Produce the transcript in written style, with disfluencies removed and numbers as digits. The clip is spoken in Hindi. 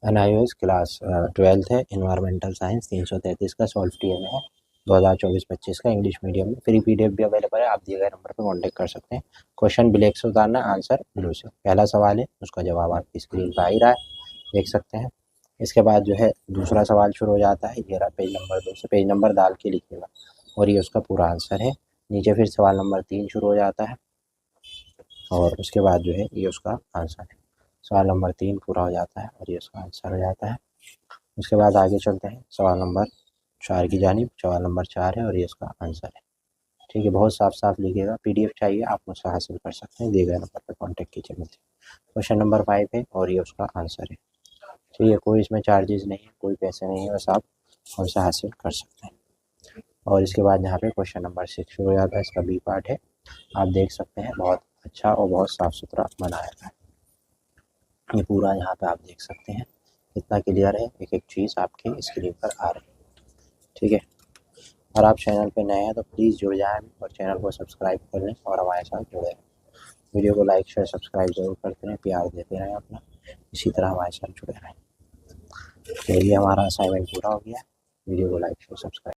NIOS क्लास 12th है, इन्वायरमेंटल साइंस 333 का सॉल्व किया में है 2024-25 का इंग्लिश मीडियम में। फ्री PDF भी अवेलेबल है, आप दिए गए नंबर पर कॉन्टेक्ट कर सकते हैं। क्वेश्चन ब्लैक से उतारना, आंसर ब्लू से। पहला सवाल है, उसका जवाब आपकी स्क्रीन पर आ ही रहा है, देख सकते हैं। इसके बाद जो है दूसरा सवाल शुरू हो जाता है, ये रहा पेज नंबर 2 से, पेज नंबर डाल के लिखिएगा और ये उसका पूरा आंसर है। नीचे फिर सवाल नंबर 3 शुरू हो जाता है और उसके बाद जो है ये उसका आंसर है। सवाल नंबर 3 पूरा हो जाता है और ये उसका आंसर हो जाता है। उसके बाद आगे चलते हैं सवाल नंबर 4 की जानिब। सवाल नंबर 4 है और ये उसका आंसर है। ठीक है, बहुत साफ साफ लिखिएगा। PDF चाहिए आप मुझसे हासिल कर सकते हैं, दिए गए नंबर पर कॉन्टैक्ट कीजिए मुझसे। क्वेश्चन नंबर 5 है और ये उसका आंसर है। ठीक है, कोई इसमें चार्जेस नहीं है, कोई पैसे नहीं है, बस आप हमसे हासिल कर सकते हैं। और इसके बाद यहाँ पे क्वेश्चन नंबर 6 शुरू हो जाता है, इसका B पार्ट है। आप देख सकते हैं बहुत अच्छा और बहुत साफ़ सुथरा बनाया गया है। ये पूरा यहाँ पे आप देख सकते हैं कितना क्लियर है, एक एक चीज़ आपके स्क्रीन पर आ रही है। ठीक है, और आप चैनल पे नए हैं तो प्लीज़ जुड़ जाएं और चैनल को सब्सक्राइब कर लें और हमारे साथ जुड़े रहें। वीडियो को लाइक शेयर सब्सक्राइब जरूर करते रहें, प्यार देते रहें अपना, इसी तरह हमारे साथ जुड़े रहें। तो ये हमारा असाइनमेंट पूरा हो गया। वीडियो को लाइक शेयर सब्सक्राइब